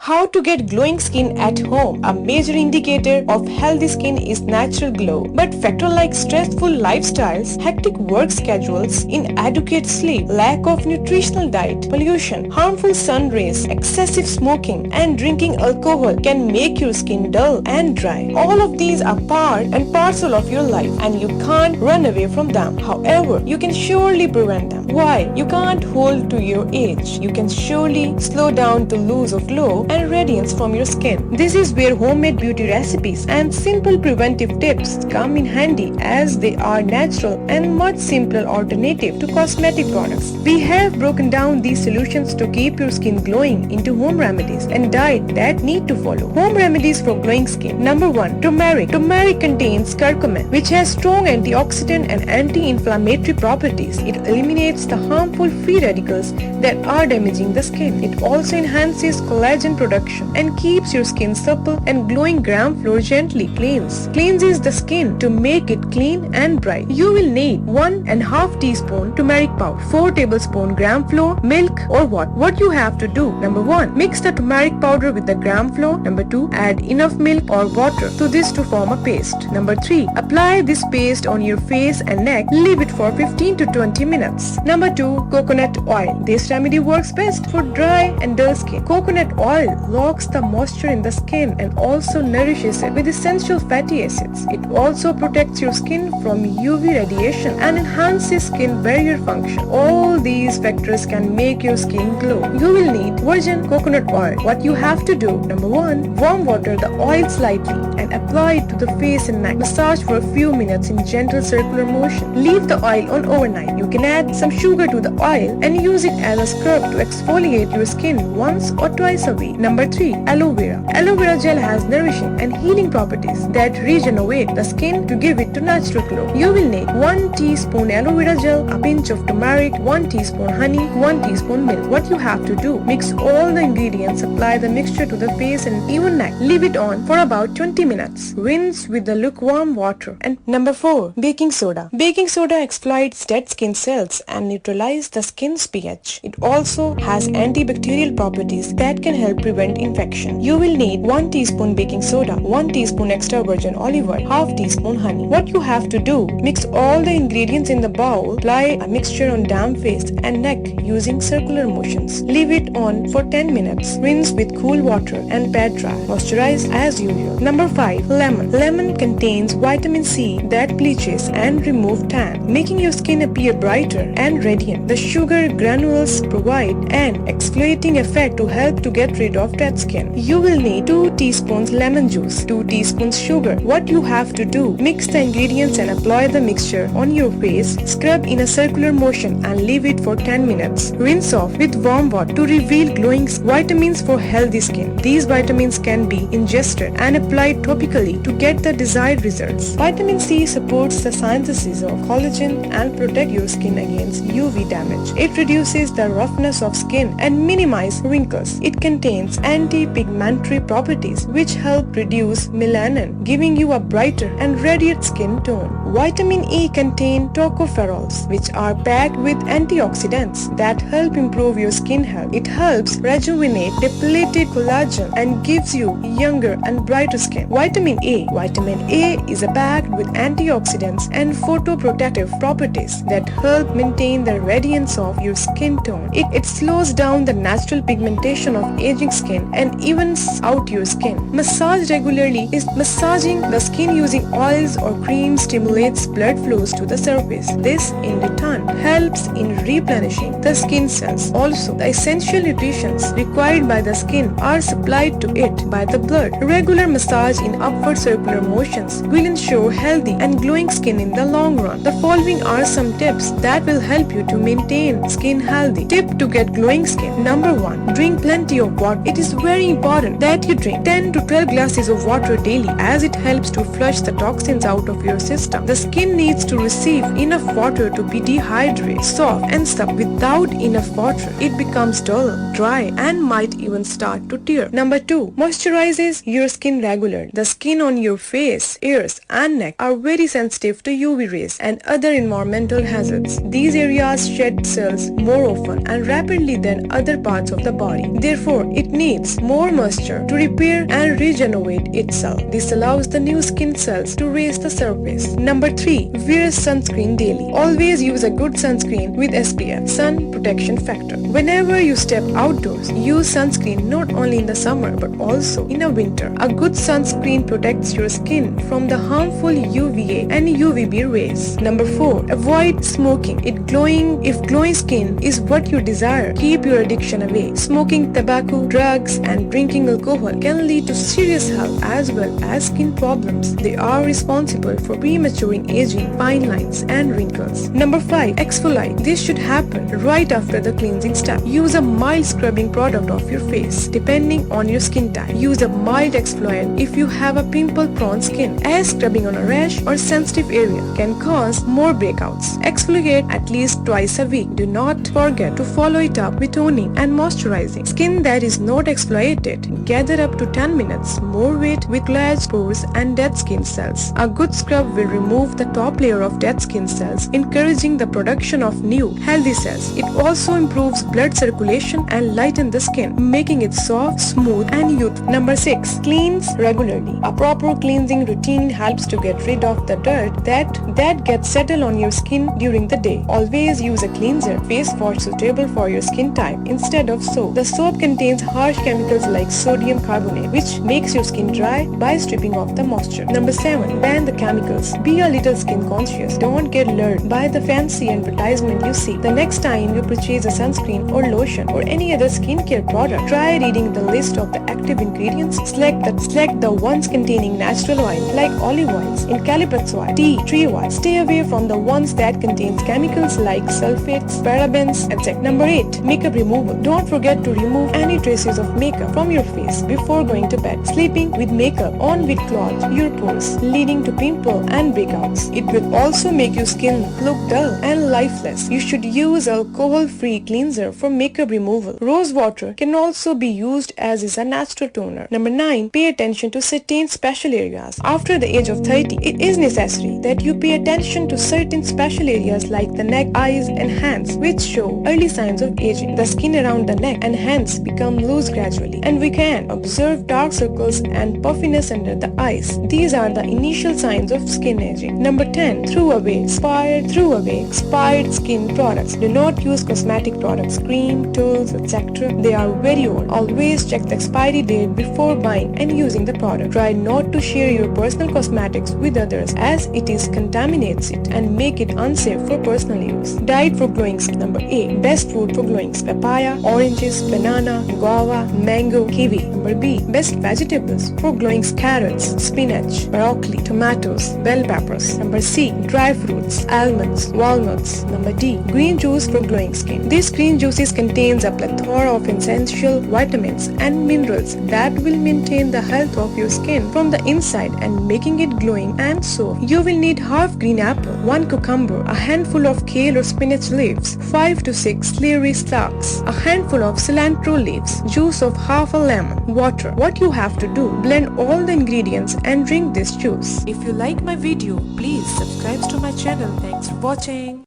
How to get glowing skin at home. A major indicator of healthy skin is natural glow. But factors like stressful lifestyles, hectic work schedules, inadequate sleep, lack of nutritional diet, pollution, harmful sun rays, excessive smoking, and drinking alcohol can make your skin dull and dry. All of these are part and parcel of your life and you can't run away from them. However, you can surely prevent them. Why? You can't hold to your age. You can surely slow down the loss of glow and radiance from your skin. This is where homemade beauty recipes and simple preventive tips come in handy, as they are natural and much simpler alternative to cosmetic products. We have broken down these solutions to keep your skin glowing into home remedies and diet that need to follow. Home remedies for glowing skin. Number 1. Turmeric. Turmeric contains curcumin, which has strong antioxidant and anti-inflammatory properties. It eliminates the harmful free radicals that are damaging the skin. It also enhances collagen production and keeps your skin supple and glowing. Gram flour gently cleanses the skin to make it clean and bright. You will need 1.5 teaspoon turmeric powder, 4 tablespoon gram flour, milk or water. What you have to do: number 1, mix the turmeric powder with the gram flour. Number 2, add enough milk or water to this to form a paste. Number 3, apply this paste on your face and neck. Leave it for 15 to 20 minutes. Number 2, coconut oil. This remedy works best for dry and dull skin. Coconut oil locks the moisture in the skin and also nourishes it with essential fatty acids. It also protects your skin from UV radiation and enhances skin barrier function. All these factors can make your skin glow. You will need virgin coconut oil. What you have to do: number 1, warm water the oil slightly and apply it to the face and neck. Massage for a few minutes in gentle circular motion. Leave the oil on overnight. You can add some sugar to the oil and use it as a scrub to exfoliate your skin once or twice a week. Number 3, aloe vera. Aloe vera gel has nourishing and healing properties that regenerate the skin to give it to natural glow. You will need 1 teaspoon aloe vera gel, a pinch of turmeric, 1 teaspoon honey, 1 teaspoon milk. What you have to do: mix all the ingredients, apply the mixture to the face and even neck. Leave it on for about 20 minutes. Rinse with the lukewarm water. And number 4, baking soda. Baking soda exploits dead skin cells and neutralizes the skin's pH. It also has antibacterial properties that can help prevent infection. You will need 1 teaspoon baking soda, 1 teaspoon extra virgin olive oil, half teaspoon honey. What you have to do: mix all the ingredients in the bowl, apply a mixture on damp face and neck using circular motions. Leave it on for 10 minutes. Rinse with cool water and pat dry. Moisturize as usual. Number 5, lemon. Lemon contains vitamin C that bleaches and removes tan, making your skin appear brighter and radiant. The sugar granules provide an exfoliating effect to help to get rid of dead skin. You will need 2 teaspoons lemon juice, 2 teaspoons sugar. What you have to do: mix the ingredients and apply the mixture on your face. Scrub in a circular motion and leave it for 10 minutes. Rinse off with warm water to reveal glowing vitamins for healthy skin. These vitamins can be ingested and applied topically to get the desired results. Vitamin C supports the synthesis of collagen and protect your skin against UV damage. It reduces the roughness of skin and minimizes wrinkles. It contains anti-pigmentary properties which help reduce melanin, giving you a brighter and radiant skin tone. Vitamin E contains tocopherols, which are packed with antioxidants that help improve your skin health. It helps rejuvenate depleted collagen and gives you younger and brighter skin. Vitamin A. Vitamin A is packed with antioxidants and photoprotective properties that help maintain the radiance of your skin tone. It slows down the natural pigmentation of aging skin and evens out your skin. Massage regularly. Massaging the skin using oils or creams stimulates blood flows to the surface. This in return helps in replenishing the skin cells. Also, the essential nutrients required by the skin are supplied to it by the blood. Regular massage in upward circular motions will ensure healthy and glowing skin in the long run. The following are some tips that will help you to maintain skin healthy. Tip to get glowing skin. Number 1, drink plenty of water. It is very important that you drink 10 to 12 glasses of water daily, as it helps to flush the toxins out of your system. The skin needs to receive enough water to be dehydrated, soft and stuck. Without enough water, it becomes dull, dry and might even start to tear. Number 2, moisturizes your skin regularly. The skin on your face, ears and neck are very sensitive to UV rays and other environmental hazards. These areas areas shed cells more often and rapidly than other parts of the body. Therefore, it needs more moisture to repair and regenerate itself. This allows the new skin cells to raise the surface. Number 3. Wear sunscreen daily. Always use a good sunscreen with SPF, sun protection factor. Whenever you step outdoors, use sunscreen not only in the summer but also in the winter. A good sunscreen protects your skin from the harmful UVA and UVB rays. Number 4. Avoid smoking. If glowing skin is what you desire, keep your addiction away. Smoking tobacco, drugs and drinking alcohol can lead to serious health as well as skin problems. They are responsible for prematuring aging, fine lines and wrinkles. Number 5. Exfoliate. This should happen right after the cleansing step. Use a mild scrubbing product of your face depending on your skin type. Use a mild exfoliant if you have a pimple-prone skin, as scrubbing on a rash or sensitive area can cause more breakouts. Exfoliate at least twice a week. Do not forget to follow it up with toning and moisturizing. Skin that is not exfoliated, gather up to 10 minutes more weight with clogged pores and dead skin cells. A good scrub will remove the top layer of dead skin cells, encouraging the production of new, healthy cells. It also improves blood circulation and lightens the skin, making it soft, smooth and youthful. Number 6. Cleanse regularly. A proper cleansing routine helps to get rid of the dirt that gets settled on your skin during the day. Always use a cleanser face wash suitable for your skin type instead of soap. The soap contains harsh chemicals like sodium carbonate, which makes your skin dry by stripping off the moisture. Number 7. Ban the chemicals. Be a little skin conscious. Don't get lured by the fancy advertisement you see. The next time you purchase a sunscreen or lotion or any other skincare product, try reading the list of the active ingredients. Select the ones containing natural oil like olive oils, eucalyptus oil, tea, tree oil. Stay away from the ones that contains chemicals like sulfates, parabens, etc. Number 8. Makeup removal. Don't forget to remove any traces of makeup from your face before going to bed. Sleeping with makeup on will clog your pores, leading to pimple and breakouts. It will also make your skin look dull and lifeless. You should use alcohol-free cleanser for makeup removal. Rose water can also be used as is a natural toner. Number 9. Pay attention to certain special areas. After the age of 30, it is necessary that you pay attention to certain special areas like the neck, eyes and hands, which show early signs of aging. The skin around the neck and hands become loose gradually, and we can observe dark circles and puffiness under the eyes. These are the initial signs of skin aging. Number 10. Throw away expired skin products. Do not use cosmetic products, cream, tools, etc. They are very old. Always check the expiry date before buying and using the product. Try not to share your personal cosmetics with others, as it contaminates it and make it unsafe for personal use. Diet for glowing skin. Number 8. Best food for glowing skin. Papaya, oranges, banana, guava, mango, kiwi. Number B. Best vegetables for glowing skin. Carrots, spinach, broccoli, tomatoes, bell peppers. Number C. Dry fruits, almonds, walnuts. Number D. Green juice for glowing skin. This green juices contains a plethora of essential vitamins and minerals that will maintain the health of your skin from the inside and making it glowing and soft. You will need half green apple, 1 cucumber, a handful of kale or spinach leaves, 5 to 6 celery stalks, a handful of cilantro leaves, juice of half a lemon, water. What you have to do, blend all the ingredients and drink this juice. If you like my video, please subscribe to my channel. Thanks for watching.